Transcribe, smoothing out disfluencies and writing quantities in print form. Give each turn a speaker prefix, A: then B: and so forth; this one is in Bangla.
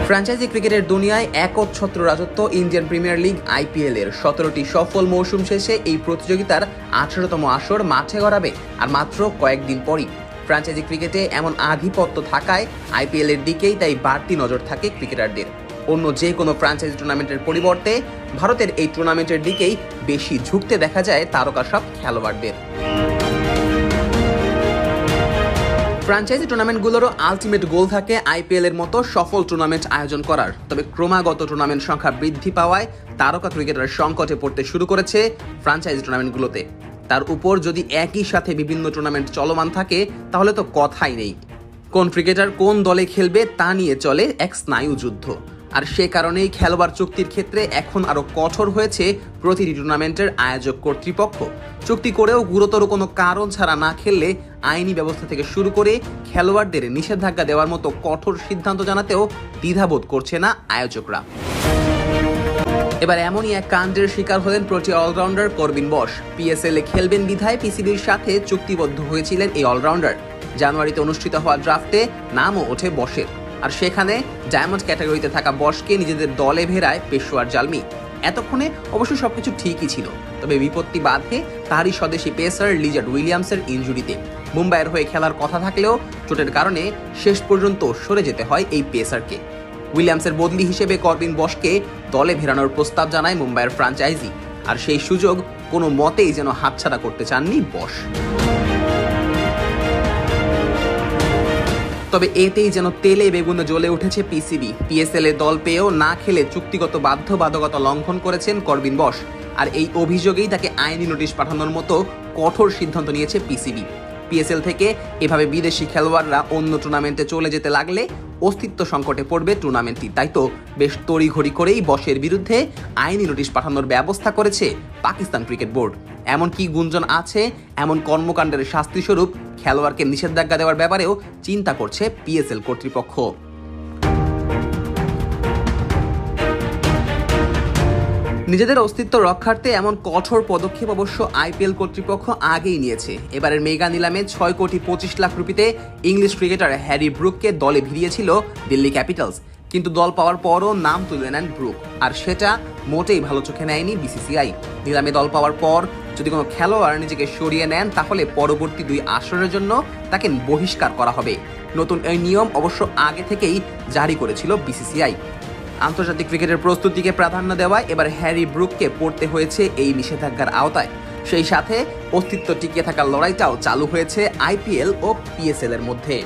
A: ফ্র্যাঞ্চাইজি ক্রিকেটের দুনিয়ায় একচ্ছত্র রাজত্ব ইন্ডিয়ান প্রিমিয়ার লিগ আইপিএল এর 17টি সফল মৌসুম শেষে এই প্রতিযোগিতার 18তম আসর মাঠে গড়াবে আর মাত্র কয়েকদিন পরই। ফ্র্যাঞ্চাইজি ক্রিকেটে এমন আধিপত্য থাকায় আইপিএল এর দিকেই তাই বাড়তি নজর থাকে ক্রিকেটারদের। অন্য যে কোনো ফ্র্যাঞ্চাইজি টুর্নামেন্টের পরিবর্তে ভারতের এই টুর্নামেন্টের দিকেই বেশি ঝুঁকতে দেখা যায় তারকা সব খেলোয়াড়দের। ফ্র্যাঞ্চাইজি টুর্নামেন্টগুলোরও আলটিমেট গোল থাকে আইপিএল এর মতো সফল টুর্নামেন্ট আয়োজন করার। তবে ক্রমাগত টুর্নামেন্ট সংখ্যা বৃদ্ধি পাওয়ায় তারকা ক্রিকেটার সংকটে পড়তে শুরু করেছে ফ্র্যাঞ্চাইজি টুর্নামেন্টগুলোতে। তার উপর যদি একই সাথে বিভিন্ন টুর্নামেন্ট চলমান থাকে তাহলে তো কথাই নেই। কোন ক্রিকেটার কোন দলে খেলবে তা নিয়ে চলে এক স্নায়ু যুদ্ধ। আর সে কারণেই খেলোয়াড় চুক্তির ক্ষেত্রে এখন আরো কঠোর হয়েছে প্রতিটি টুর্নামেন্টের আয়োজক কর্তৃপক্ষ। চুক্তি করেও গুরুতর কোনো কারণ ছাড়া না খেললে আইনি ব্যবস্থা থেকে শুরু করে খেলোয়াড়দের নিষেধাজ্ঞা দেওয়ার মতো কঠোর সিদ্ধান্ত জানাতেও দ্বিধাবোধ করছে না আয়োজকরা। এবার এমনই এক কাণ্ডের শিকার হলেন প্রোটি অলরাউন্ডার করবিন বশ। পিএসএল এ খেলবেন বিধায় পিসিবির সাথে চুক্তিবদ্ধ হয়েছিলেন এই অলরাউন্ডার। জানুয়ারিতে অনুষ্ঠিত হওয়া ড্রাফটে নামও ওঠে বশের, আর সেখানে ডায়মন্ড ক্যাটাগরিতে থাকা বশকে নিজেদের দলে ভেড়ায় পেশোয়ার জালমি। এতক্ষণে অবশ্য সবকিছু ঠিকই ছিল, তবে বিপত্তি বাধে তারই স্বদেশি পেসার লিজার্ড উইলিয়ামসের ইনজুরিতে। মুম্বাইয়ের হয়ে খেলার কথা থাকলেও চোটের কারণে শেষ পর্যন্ত সরে যেতে হয় এই পেসারকে। উইলিয়ামসের বদলি হিসেবে করবিন বশকে দলে ভেড়ানোর প্রস্তাব জানায় মুম্বাইয়ের ফ্র্যাঞ্চাইজি, আর সেই সুযোগ কোনো মতেই যেন হাতছাড়া করতে চাননি বশ। তবে এতেই যেন তেলে বেগুনে জ্বলে উঠেছে পিসিবি। পিএসএল এ দল পেয়েও না খেলে চুক্তিগত বাধ্যবাধকতা লঙ্ঘন করেছেন করবিন বশ, আর এই অভিযোগেই তাকে আইনি নোটিশ পাঠানোর মতো কঠোর সিদ্ধান্ত নিয়েছে পিসিবি। পিএসএল থেকে এভাবে বিদেশি খেলোয়াড়রা অন্য টুর্নামেন্টে চলে যেতে লাগলে অস্তিত্ব সংকটে পড়বে টুর্নামেন্টটি। তাই তো বেশ তড়িঘড়ি করেই বশের বিরুদ্ধে আইনি নোটিশ পাঠানোর ব্যবস্থা করেছে পাকিস্তান ক্রিকেট বোর্ড। এমনকি গুঞ্জন আছে এমন কর্মকাণ্ডের শাস্তিস্বরূপ খেলোয়াড়কে নিষেধাজ্ঞা দেওয়ার ব্যাপারেও চিন্তা করছে পিএসএল কর্তৃপক্ষ। নিজেদের অস্তিত্ব রক্ষার্থে এমন কঠোর পদক্ষেপ অবশ্য আইপিএল কর্তৃপক্ষ আগেই নিয়েছে। এবারের মেগা নিলামে 6,25,00,000 রুপিতে ইংলিশ ক্রিকেটার হ্যারি ব্রুককে দলে ভিড়িয়েছিল দিল্লি ক্যাপিটালস, কিন্তু দল পাওয়ার পরও নাম তুলে নেন ব্রুক, আর সেটা মোটেই ভালো চোখে নেয়নি বিসিসিআই। নিলামে দল পাওয়ার পর যদি কোনো খেলোয়াড় নিজেকে সরিয়ে নেন তাহলে পরবর্তী 2 আসরের জন্য তাকে বহিষ্কার করা হবে। নতুন এই নিয়ম অবশ্য আগে থেকেই জারি করেছিল বিসিসিআই। আন্তর্জাতিক ক্রিকেটের প্রস্তুতিকে প্রাধান্য দেওয়ায় এবার হ্যারি ব্রুককে পড়তে হয়েছে এই নিষেধাজ্ঞার আওতায়। সেই সাথে অস্তিত্ব টিকিয়ে থাকার লড়াইটাও চালু হয়েছে আইপিএল ও পিএসএল এর মধ্যে।